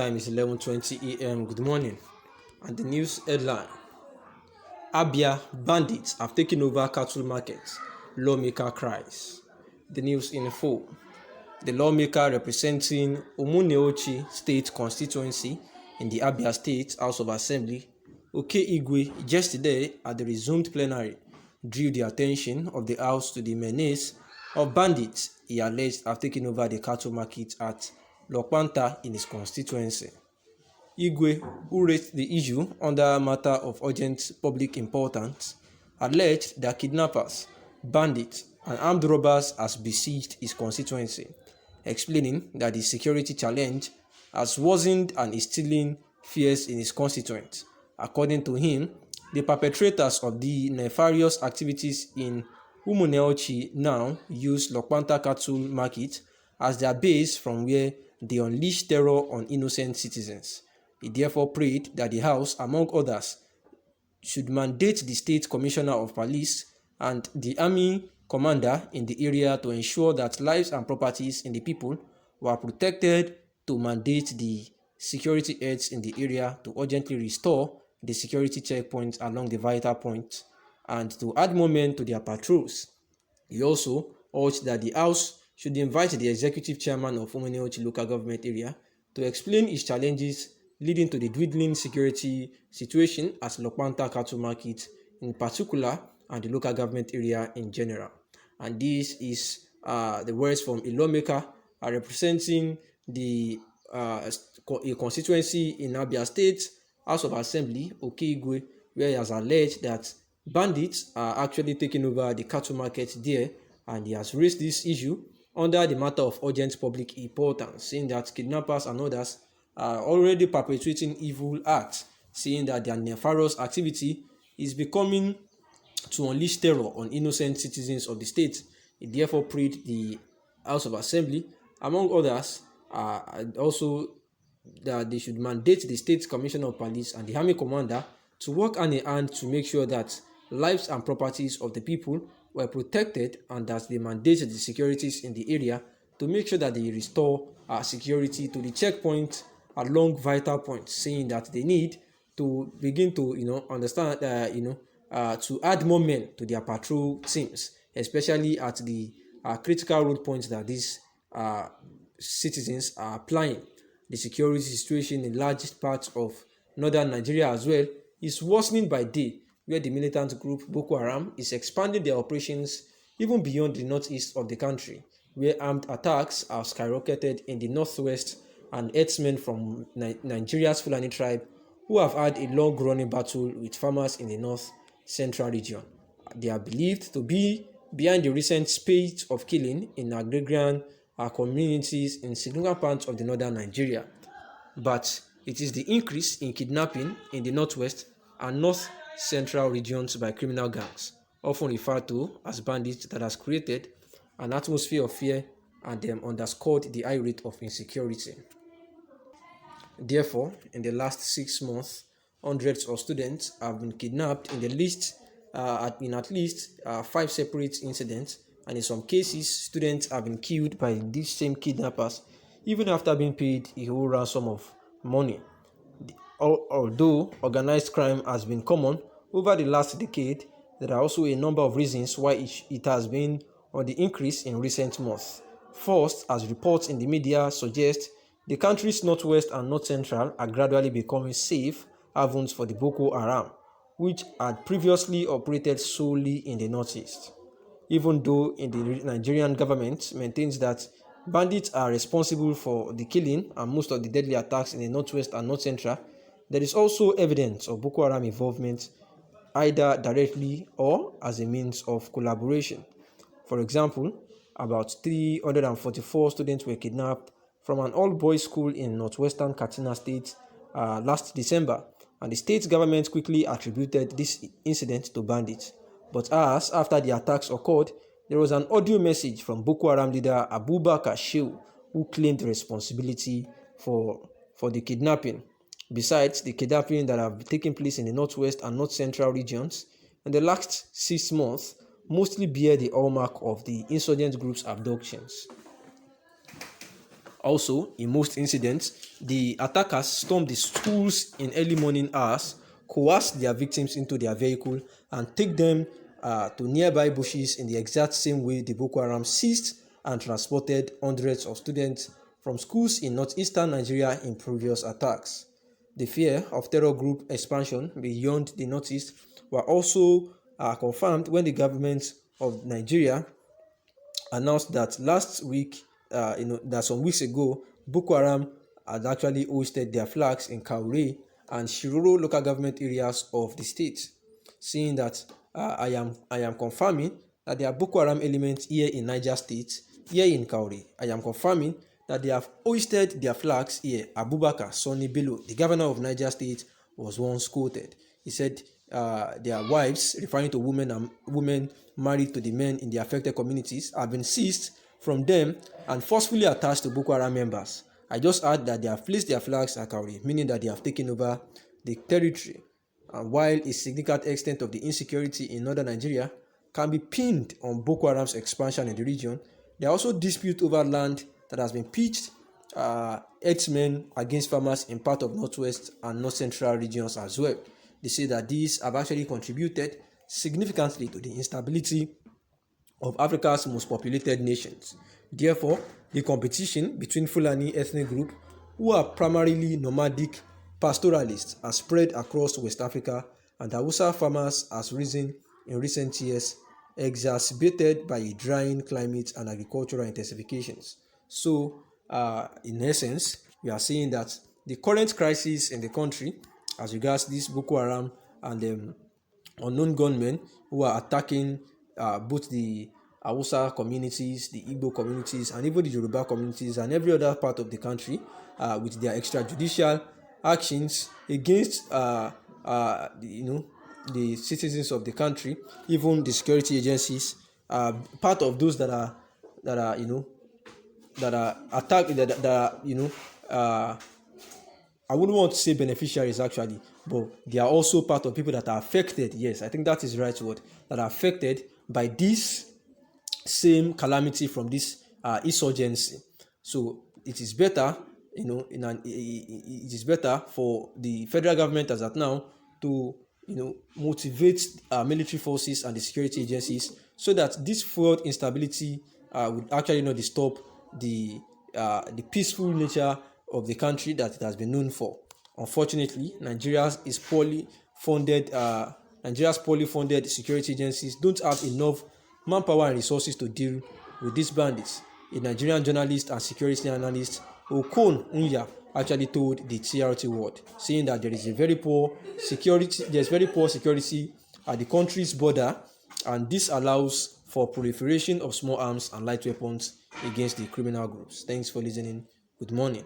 time is 11:20 a.m. Good morning. And the news headline: Abia bandits have taken over cattle markets. Lawmaker cries. The news in full. The lawmaker representing Umuneochi State constituency in the Abia State House of Assembly, Oke Igwe, yesterday at the resumed plenary, drew the attention of the House to the menace of bandits he alleged have taken over the cattle market at Lokpanta in his constituency. Igwe, who raised the issue under a matter of urgent public importance, alleged that kidnappers, bandits, and armed robbers has besieged his constituency, explaining that the security challenge has worsened and is instilling fears in his constituents. According to him, the perpetrators of the nefarious activities in Umuneochi now use Lokpanta cattle market as their base from where they unleash terror on innocent citizens. He therefore prayed that the House, among others, should mandate the State Commissioner of Police and the Army Commander in the area to ensure that lives and properties in the people were protected, to mandate the security heads in the area to urgently restore the security checkpoints along the vital points, and to add more men to their patrols. He also urged that the House should invite the Executive Chairman of Umuneochi Local Government Area to explain his challenges leading to the dwindling security situation at Lokpanta Cattle Market in particular and the local government area in general. And this is the words from a lawmaker representing a constituency in Abia State House of Assembly, Oke Igwe, where he has alleged that bandits are actually taking over the cattle market there, and he has raised this issue under the matter of urgent public importance, saying that kidnappers and others are already perpetrating evil acts, saying that their nefarious activity is becoming to unleash terror on innocent citizens of the state. He therefore prayed the House of Assembly, among others, also that they should mandate the State Commissioner of Police and the Army Commander to work hand in hand to make sure that lives and properties of the people were protected, and that they mandate the securities in the area to make sure that they restore security to the checkpoint along vital points, saying that they need to begin to understand to add more men to their patrol teams, especially at the critical road points that these citizens are applying. The security situation in large parts of northern Nigeria as well is worsening by day, where the militant group Boko Haram is expanding their operations even beyond the northeast of the country, where armed attacks are skyrocketed in the northwest, and herdsmen from Nigeria's Fulani tribe who have had a long-running battle with farmers in the north central region. They are believed to be behind the recent spate of killing in agrarian communities in significant parts of the northern Nigeria. But it is the increase in kidnapping in the northwest and north central regions by criminal gangs, often referred to as bandits, that has created an atmosphere of fear and underscored the high rate of insecurity. Therefore, in the last 6 months, hundreds of students have been kidnapped in at least 5 separate incidents, and in some cases, students have been killed by these same kidnappers, even after being paid a whole ransom of money. Although organized crime has been common over the last decade, there are also a number of reasons why it has been on the increase in recent months. First, as reports in the media suggest, the country's northwest and north central are gradually becoming safe havens for the Boko Haram, which had previously operated solely in the northeast. Even though the Nigerian government maintains that bandits are responsible for the killing and most of the deadly attacks in the northwest and north central, there is also evidence of Boko Haram involvement, either directly or as a means of collaboration. For example, about 344 students were kidnapped from an all-boys school in northwestern Katsina State last December, and the state government quickly attributed this incident to bandits. But after the attacks occurred, there was an audio message from Boko Haram leader Abubakar Shehu, who claimed responsibility for the kidnapping. Besides the kidnapping that have taken place in the northwest and north central regions in the last 6 months, mostly bear the hallmark of the insurgent group's abductions. Also, in most incidents, the attackers stormed the schools in early morning hours, coerce their victims into their vehicle, and take them to nearby bushes in the exact same way the Boko Haram seized and transported hundreds of students from schools in northeastern Nigeria in previous attacks. The fear of terror group expansion beyond the northeast were also confirmed when the government of Nigeria announced that last week, that some weeks ago, Boko Haram had actually hoisted their flags in Kaure and Shiroro local government areas of the state, saying that I am confirming that there are Boko Haram elements here in Niger State, here in Kaure. I am confirming that they have hoisted their flags here. Abubakar Sani Bello, the governor of Niger State, was once quoted. He said their wives, referring to women married to the men in the affected communities, have been seized from them and forcefully attached to Boko Haram members. I just add that they have placed their flags at Kauri, meaning that they have taken over the territory. And while a significant extent of the insecurity in northern Nigeria can be pinned on Boko Haram's expansion in the region, there are also disputes over land that has been pitched herdsmen against farmers in part of northwest and north central regions as well. They say that these have actually contributed significantly to the instability of Africa's most populated nations. Therefore, the competition between Fulani ethnic groups, who are primarily nomadic pastoralists, has spread across West Africa, and Hausa farmers has risen in recent years, exacerbated by a drying climate and agricultural intensifications. So, in essence, we are seeing that the current crisis in the country, as regards this Boko Haram and unknown gunmen who are attacking both the Hausa communities, the Igbo communities, and even the Yoruba communities and every other part of the country with their extrajudicial actions against the citizens of the country, even the security agencies, part of those that are attacked, that are I wouldn't want to say beneficiaries actually, but they are also part of people that are affected. Yes, I think that is the right word. That are affected by this same calamity from this insurgency. So it is better, it is better for the federal government as at now to motivate military forces and the security agencies so that this fueled instability would actually not disturb the peaceful nature of the country that it has been known for. Unfortunately, Nigeria's poorly funded security agencies don't have enough manpower and resources to deal with these bandits. A Nigerian journalist and security analyst, Okon Unya, actually told the TRT World, saying that there is very poor security at the country's border, and this allows for proliferation of small arms and light weapons against the criminal groups. Thanks for listening. Good morning.